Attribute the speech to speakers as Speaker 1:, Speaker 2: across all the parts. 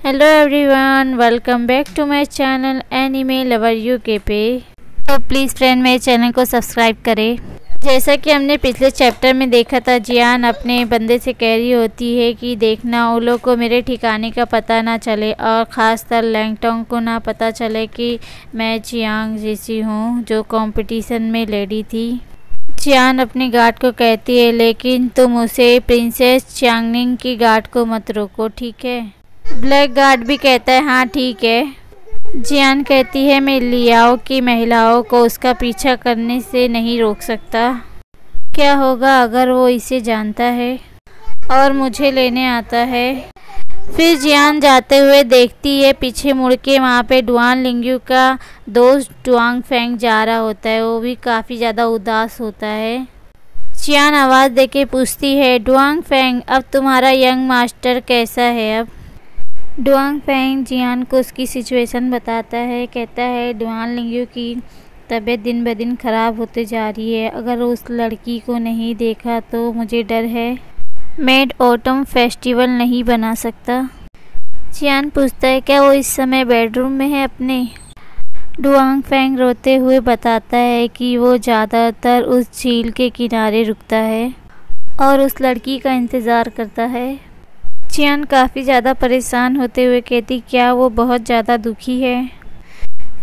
Speaker 1: Hello everyone, welcome back to my channel anime lover UK पे। तो please friend मेरे channel को subscribe करें। जैसा कि हमने पिछले चैप्टर में देखा था, जियान अपने बंदे से कह रही होती है कि देखना उन लोग को मेरे ठिकाने का पता ना चले और ख़ासतर लैंगटोंग को ना पता चले कि मैं जियांग जैसी हूँ जो कंपटीशन में लेडी थी। जियान अपनी गार्ड को कहती है, लेकिन तुम उसे प्रिंसेस च्याओनिंग की गार्ड को मत रोको, ठीक है। ब्लैक गार्ड भी कहता है हाँ ठीक है। जियान कहती है, मैं लियाओ की महिलाओं को उसका पीछा करने से नहीं रोक सकता। क्या होगा अगर वो इसे जानता है और मुझे लेने आता है। फिर जियान जाते हुए देखती है, पीछे मुड़ के वहाँ पे डुआन लिंग्यू का दोस्त डुआंग फेंग जा रहा होता है। वो भी काफ़ी ज़्यादा उदास होता है। जियान आवाज़ देके पूछती है, डुआंग फेंग अब तुम्हारा यंग मास्टर कैसा है। अब डुआंग फेंग जियान को उसकी सिचुएशन बताता है। कहता है, डुआन लिंग्यू की तबीयत दिन ब दिन ख़राब होते जा रही है। अगर उस लड़की को नहीं देखा तो मुझे डर है मेड ऑटम फेस्टिवल नहीं बना सकता। जियान पूछता है, क्या वो इस समय बेडरूम में है अपने। डुआंग फेंग रोते हुए बताता है कि वो ज़्यादातर उस झील के किनारे रुकता है और उस लड़की का इंतज़ार करता है। जियान काफ़ी ज़्यादा परेशान होते हुए कहती, क्या वो बहुत ज़्यादा दुखी है।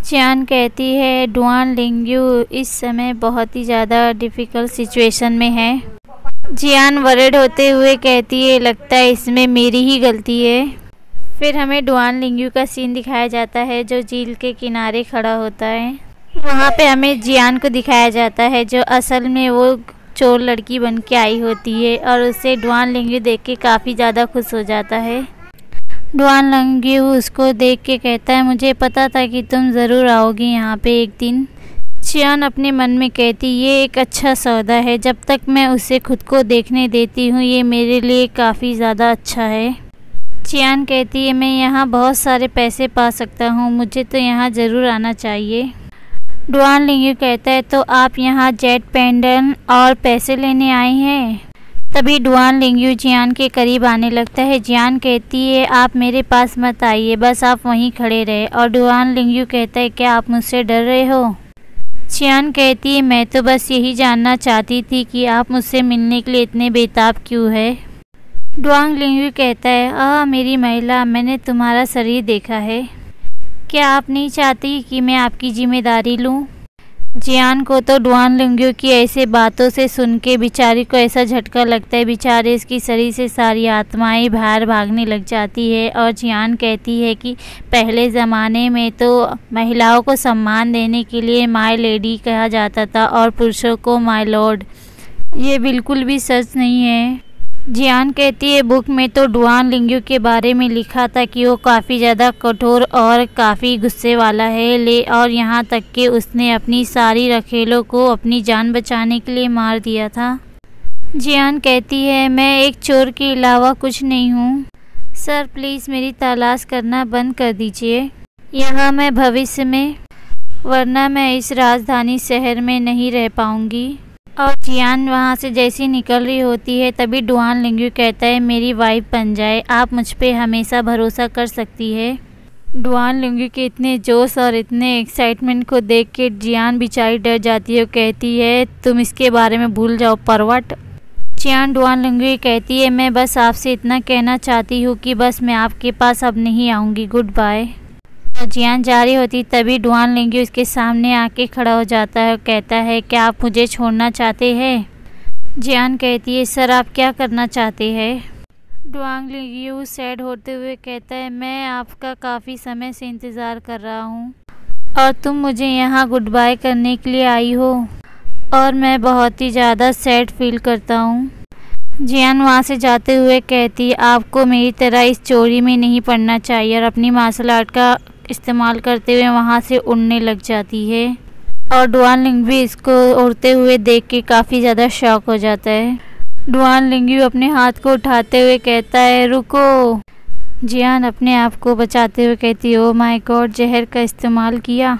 Speaker 1: जियान कहती है, डुआन लिंग्यू इस समय बहुत ही ज़्यादा डिफ़िकल्ट सिचुएशन में है। जियान वरिड होते हुए कहती है, लगता है इसमें मेरी ही गलती है। फिर हमें डुआन लिंग्यू का सीन दिखाया जाता है जो झील के किनारे खड़ा होता है। वहाँ पे हमें जियान को दिखाया जाता है जो असल में वो चोर लड़की बन के आई होती है और उसे डुआन लिंग्यू देख के काफ़ी ज़्यादा खुश हो जाता है। डुआन लिंग्यू उसको देख के कहता है, मुझे पता था कि तुम ज़रूर आओगी यहाँ पे एक दिन। जियान अपने मन में कहती, ये एक अच्छा सौदा है। जब तक मैं उसे खुद को देखने देती हूँ ये मेरे लिए काफ़ी ज़्यादा अच्छा है। जियान कहती है, मैं यहाँ बहुत सारे पैसे पा सकता हूँ, मुझे तो यहाँ ज़रूर आना चाहिए। डुआन लिंग्यू कहता है, तो आप यहाँ जेट पेंडन और पैसे लेने आए हैं। तभी डुआन लिंग्यू जियान के करीब आने लगता है। जियान कहती है, आप मेरे पास मत आइए, बस आप वहीं खड़े रहे। और डुआन लिंग्यू कहता है, क्या आप मुझसे डर रहे हो। जियान कहती है, मैं तो बस यही जानना चाहती थी कि आप मुझसे मिलने के लिए इतने बेताब क्यों है। डुआन लिंग्यू कहता है, मेरी महिला, मैंने तुम्हारा शरीर देखा है। क्या आप नहीं चाहती कि मैं आपकी जिम्मेदारी लूं। जियान को तो डुआन लिंग्यू की ऐसे बातों से सुन के बेचारी को ऐसा झटका लगता है। बेचारे इसकी शरीर से सारी आत्माएं बाहर भागने लग जाती है। और जियान कहती है कि पहले ज़माने में तो महिलाओं को सम्मान देने के लिए माय लेडी कहा जाता था और पुरुषों को माय लॉर्ड। ये बिल्कुल भी सच नहीं है। जियान कहती है, बुक में तो डुआन लिंग्यू के बारे में लिखा था कि वो काफ़ी ज़्यादा कठोर और काफ़ी गुस्से वाला है और यहाँ तक कि उसने अपनी सारी रखेलों को अपनी जान बचाने के लिए मार दिया था। जियान कहती है, मैं एक चोर के अलावा कुछ नहीं हूँ। सर प्लीज़ मेरी तलाश करना बंद कर दीजिए यहाँ मैं भविष्य में, वरना मैं इस राजधानी शहर में नहीं रह पाऊँगी। और जियान वहाँ से जैसी निकल रही होती है तभी डुआन लिंग्यू कहता है, मेरी वाइफ बन जाए, आप मुझ पे हमेशा भरोसा कर सकती है। डुआन लिंग्यू के इतने जोश और इतने एक्साइटमेंट को देख के जियान बेचारी डर जाती है और कहती है, तुम इसके बारे में भूल जाओ परवट। जियान डुआन लिंग्यू कहती है, मैं बस आपसे इतना कहना चाहती हूँ कि बस मैं आपके पास अब नहीं आऊँगी, गुड बाय। जियान जा रही होती तभी डुआन लिंग्यू इसके सामने आके खड़ा हो जाता है और कहता है, क्या आप मुझे छोड़ना चाहते हैं। जियान कहती है, सर आप क्या करना चाहते हैं। डुआन लिंग्यू सैड होते हुए कहता है, मैं आपका काफ़ी समय से इंतज़ार कर रहा हूँ और तुम मुझे यहाँ गुड बाय करने के लिए आई हो और मैं बहुत ही ज़्यादा सैड फील करता हूँ। जियान वहाँ से जाते हुए कहती है, आपको मेरी तरह इस चोरी में नहीं पड़ना चाहिए और अपनी मार्शल आर्ट का इस्तेमाल करते हुए वहाँ से उड़ने लग जाती है। और डुआन लिंग्यू इसको उड़ते हुए देख के काफ़ी ज़्यादा शॉक हो जाता है। डुआन लिंग्यू अपने हाथ को उठाते हुए कहता है, रुको। जियान अपने आप को बचाते हुए कहती है, ओ माय गॉड, जहर का इस्तेमाल किया।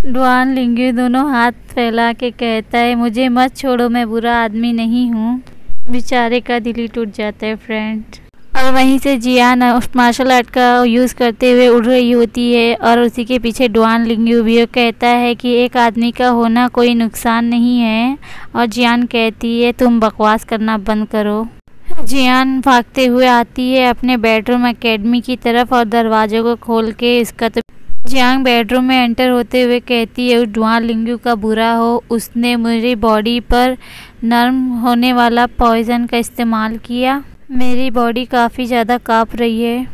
Speaker 1: डुआन लिंग्यू दोनों हाथ फैला के कहता है, मुझे मत छोड़ो, मैं बुरा आदमी नहीं हूँ। बेचारे का दिल ही टूट जाता है फ्रेंड। और वहीं से जियान मार्शल आर्ट का यूज़ करते हुए उड़ रही होती है और उसी के पीछे डुआन लिंग्यू भी कहता है कि एक आदमी का होना कोई नुकसान नहीं है। और जियान कहती है तुम बकवास करना बंद करो। जियान भागते हुए आती है अपने बेडरूम एकेडमी की तरफ और दरवाज़ों को खोल के इसका तो जियांग बेडरूम में एंटर होते हुए कहती है डुआन लिंग्यू का बुरा हो, उसने मेरी बॉडी पर नर्म होने वाला पॉइज़न का इस्तेमाल किया। मेरी बॉडी काफ़ी ज़्यादा काँप रही है।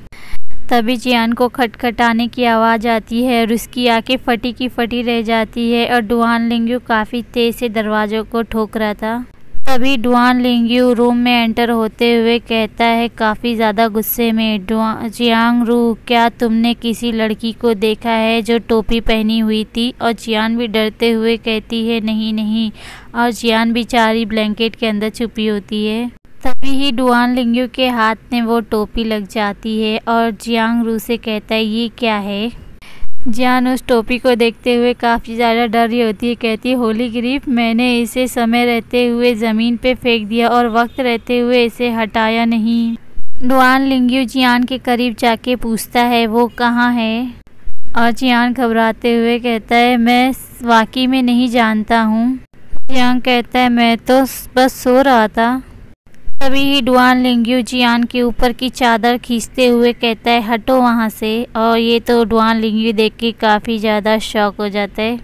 Speaker 1: तभी जियान को खटखटाने की आवाज़ आती है और उसकी आंखें फटी की फटी रह जाती है और डुआन लिंग्यू काफ़ी तेज़ से दरवाज़ों को ठोक रहा था। तभी डुआन लिंग्यू रूम में एंटर होते हुए कहता है काफ़ी ज़्यादा गुस्से में, जियांग रू, क्या तुमने किसी लड़की को देखा है जो टोपी पहनी हुई थी? और जियान भी डरते हुए कहती है नहीं नहीं, और जियान बेचारी ब्लैंकेट के अंदर छुपी होती है। तभी ही डुआन लिंग्यू के हाथ में वो टोपी लग जाती है और जियांग रू से कहता है ये क्या है? जियान उस टोपी को देखते हुए काफ़ी ज़्यादा डर रही होती है। कहती है होली ग्रीफ, मैंने इसे समय रहते हुए ज़मीन पे फेंक दिया और वक्त रहते हुए इसे हटाया नहीं। डुआन लिंग्यू जियान के करीब जाके पूछता है वो कहाँ है? और जियान घबराते हुए कहता है मैं वाकई में नहीं जानता हूँ। जियान कहता है मैं तो बस सो रहा था। तभी ही डुआन लिंग्यू जियान के ऊपर की चादर खींचते हुए कहता है हटो वहाँ से। और ये तो डुआन लिंग्यू देख के काफ़ी ज़्यादा शॉक हो जाता है।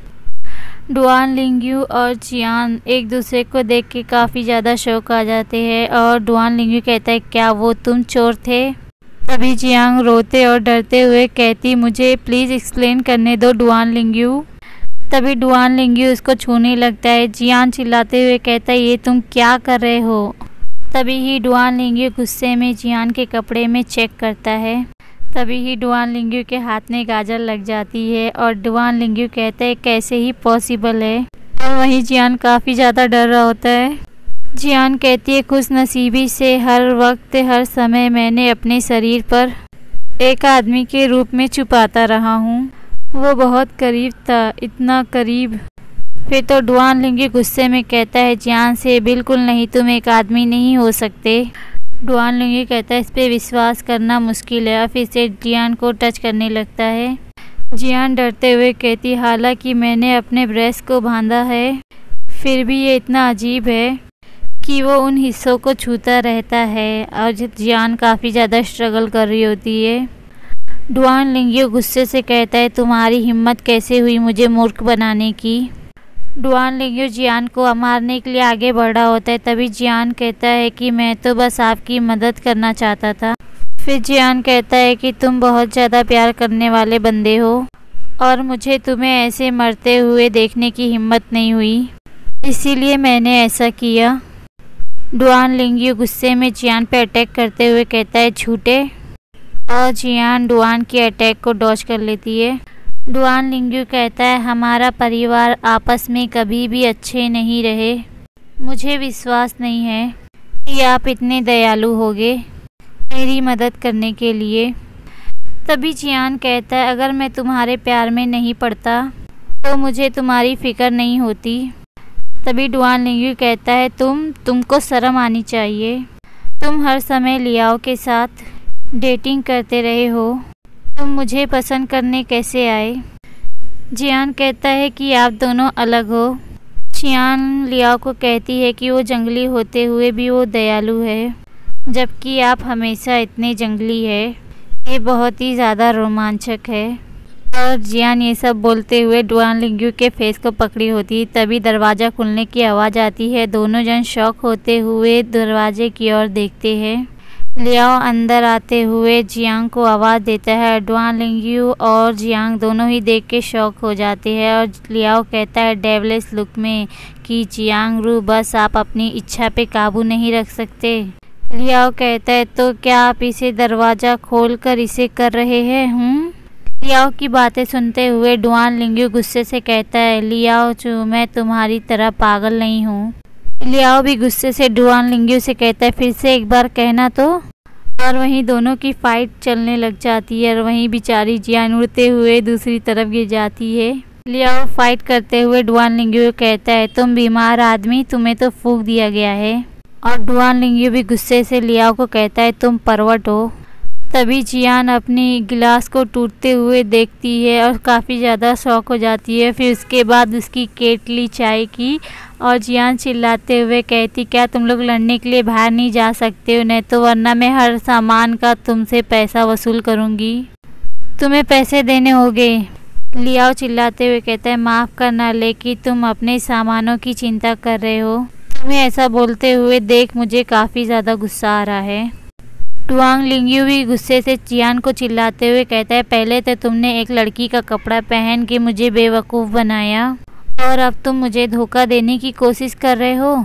Speaker 1: डुआन लिंग्यू और जियान एक दूसरे को देख के काफ़ी ज़्यादा शौक आ जाते हैं और डुआन लिंग्यू कहता है क्या वो तुम चोर थे? तभी जियांग रोते और डरते हुए कहती मुझे प्लीज़ एक्सप्लेन करने दो डुआन लिंग्यू। तभी डुआन लिंग्यू उसको छूने लगता है। जियान चिल्लाते हुए कहता है ये तुम क्या कर रहे हो? तभी ही डुआन लिंग्यू गुस्से में जियान के कपड़े में चेक करता है। तभी ही डुआन लिंग्यू के हाथ में गाजर लग जाती है और डुआन लिंग्यू कहता है कैसे ही पॉसिबल है? और वहीं जियान काफ़ी ज़्यादा डर रहा होता है। जियान कहती है खुशनसीबी से हर वक्त हर समय मैंने अपने शरीर पर एक आदमी के रूप में छुपाता रहा हूँ। वो बहुत करीब था, इतना करीब। फिर तो डुआन लिंग्यू गुस्से में कहता है जियान से बिल्कुल नहीं, तुम एक आदमी नहीं हो सकते। डुआन लिंग्यू कहता है इस पे विश्वास करना मुश्किल है और फिर से जियान को टच करने लगता है। जियान डरते हुए कहती हालांकि मैंने अपने ब्रेस्ट को बांधा है फिर भी ये इतना अजीब है कि वो उन हिस्सों को छूता रहता है। और जियान काफ़ी ज़्यादा स्ट्रगल कर रही होती है। डुआन लिंग्यू गुस्से से कहता है तुम्हारी हिम्मत कैसे हुई मुझे मूर्ख बनाने की? डुआन लिंग्यू जियान को मारने के लिए आगे बढ़ा होता है। तभी जियान कहता है कि मैं तो बस आपकी मदद करना चाहता था। फिर जियान कहता है कि तुम बहुत ज़्यादा प्यार करने वाले बंदे हो और मुझे तुम्हें ऐसे मरते हुए देखने की हिम्मत नहीं हुई, इसीलिए मैंने ऐसा किया। डुआन लिंग्यू गुस्से में जियान पे अटैक करते हुए कहता है झूठे। और जियान डुआन के अटैक को डॉज कर लेती है। डुआन लिंग्यू कहता है हमारा परिवार आपस में कभी भी अच्छे नहीं रहे। मुझे विश्वास नहीं है कि आप इतने दयालु होगे मेरी मदद करने के लिए। तभी जियान कहता है अगर मैं तुम्हारे प्यार में नहीं पड़ता तो मुझे तुम्हारी फिक्र नहीं होती। तभी डुआन लिंग्यू कहता है तुमको शर्म आनी चाहिए। तुम हर समय लियाओ के साथ डेटिंग करते रहे हो, तुम मुझे पसंद करने कैसे आए? जियान कहता है कि आप दोनों अलग हो। जियान लियाओ को कहती है कि वो जंगली होते हुए भी वो दयालु है, जबकि आप हमेशा इतने जंगली है। ये बहुत ही ज़्यादा रोमांचक है। और जियान ये सब बोलते हुए डुआन लिंग्यू के फेस को पकड़ी होती है। तभी दरवाज़ा खुलने की आवाज़ आती है। दोनों जन शॉक होते हुए दरवाजे की ओर देखते हैं। लियाओ अंदर आते हुए जियांग को आवाज़ देता है। डुआन लिंग्यू और जियांग दोनों ही देख के शॉक हो जाते हैं और लियाओ कहता है डेवलिश लुक में कि जियांग रू बस आप अपनी इच्छा पे काबू नहीं रख सकते। लियाओ कहता है तो क्या आप इसे दरवाज़ा खोलकर इसे कर रहे हैं? लियाओ की बातें सुनते हुए डुआन लिंग्यू गुस्से से कहता है लियाओ चू मैं तुम्हारी तरह पागल नहीं हूँ। लियाओ भी गुस्से से डुआन लिंग्यू से कहता है फिर से एक बार कहना तो। और वहीं दोनों की फाइट चलने लग जाती है और वहीं बेचारी जियान उड़ते हुए दूसरी तरफ गिर जाती है। लियाओ फाइट करते हुए डुआन लिंग्यू कहता है तुम बीमार आदमी, तुम्हें तो फूंक दिया गया है। और डुआन लिंग्यू भी गुस्से से लियाओ को कहता है तुम परवट हो। तभी जियान अपनी गिलास को टूटते हुए देखती है और काफ़ी ज़्यादा शॉक हो जाती है। फिर उसके बाद उसकी केटली चाय की और जियान चिल्लाते हुए कहती क्या तुम लोग लड़ने के लिए बाहर नहीं जा सकते हो, नहीं तो वरना मैं हर सामान का तुमसे पैसा वसूल करूँगी, तुम्हें पैसे देने होंगे। लियाओ चिल्लाते हुए कहता है माफ़ करना लेकिन तुम अपने सामानों की चिंता कर रहे हो, तुम्हें ऐसा बोलते हुए देख मुझे काफ़ी ज़्यादा गुस्सा आ रहा है। डुआन लिंग्यू भी गुस्से से जियान को चिल्लाते हुए कहता है पहले तो तुमने एक लड़की का कपड़ा पहन के मुझे बेवकूफ़ बनाया और अब तुम मुझे धोखा देने की कोशिश कर रहे हो।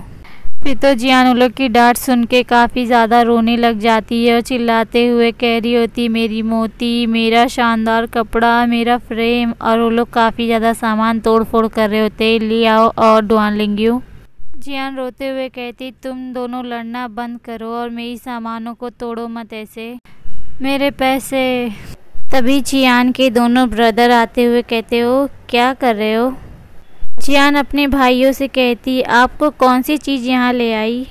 Speaker 1: फिर तो जियान उन लोग की डांट सुन के काफ़ी ज़्यादा रोने लग जाती है और चिल्लाते हुए कह रही होती मेरी मोती, मेरा शानदार कपड़ा, मेरा फ्रेम, और वो लोग काफ़ी ज़्यादा सामान तोड़ फोड़ कर रहे होते लियाओ और डुआन लिंग्यू। जियान रोते हुए कहती तुम दोनों लड़ना बंद करो और मेरी सामानों को तोड़ो मत ऐसे, मेरे पैसे। तभी जियान के दोनों ब्रदर आते हुए कहते हो क्या कर रहे हो। जियान अपने भाइयों से कहती आपको कौन सी चीज़ यहाँ ले आई।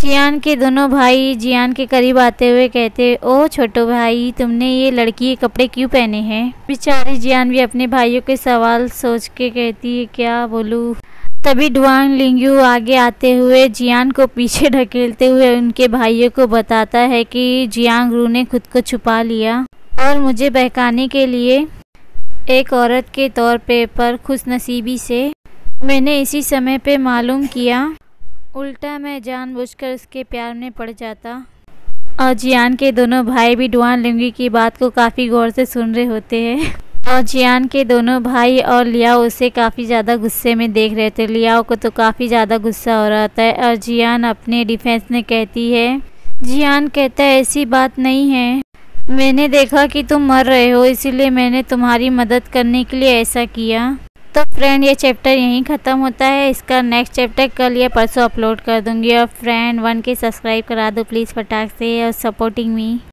Speaker 1: जियान के दोनों भाई जियान के करीब आते हुए कहते ओ छोटो भाई तुमने ये लड़की के कपड़े क्यों पहने हैं। बेचारी जियान भी अपने भाइयों के सवाल सोच के कहती है क्या बोलूँ। तभी डुआन लिंग्यू आगे आते हुए जियान को पीछे ढकेलते हुए उनके भाइयों को बताता है कि जियांग रू ने खुद को छुपा लिया और मुझे बहकाने के लिए एक औरत के तौर पे, पर खुशनसीबी से मैंने इसी समय पे मालूम किया, उल्टा मैं जानबूझकर उसके प्यार में पड़ जाता। और जियान के दोनों भाई भी डुआन लिंग्यू की बात को काफ़ी गौर से सुन रहे होते हैं और जियान के दोनों भाई और लियाओ उसे काफ़ी ज़्यादा गुस्से में देख रहे थे। लियाओ को तो काफ़ी ज़्यादा गुस्सा हो रहा था और जियान अपने डिफेंस में कहती है, जियान कहता है ऐसी बात नहीं है, मैंने देखा कि तुम मर रहे हो इसीलिए मैंने तुम्हारी मदद करने के लिए ऐसा किया। तो फ्रेंड ये चैप्टर यहीं ख़त्म होता है, इसका नेक्स्ट चैप्टर कल या परसों अपलोड कर दूँगी। और फ्रेंड 1 के सब्सक्राइब करा दो प्लीज़ फटाक से और सपोर्टिंग मी।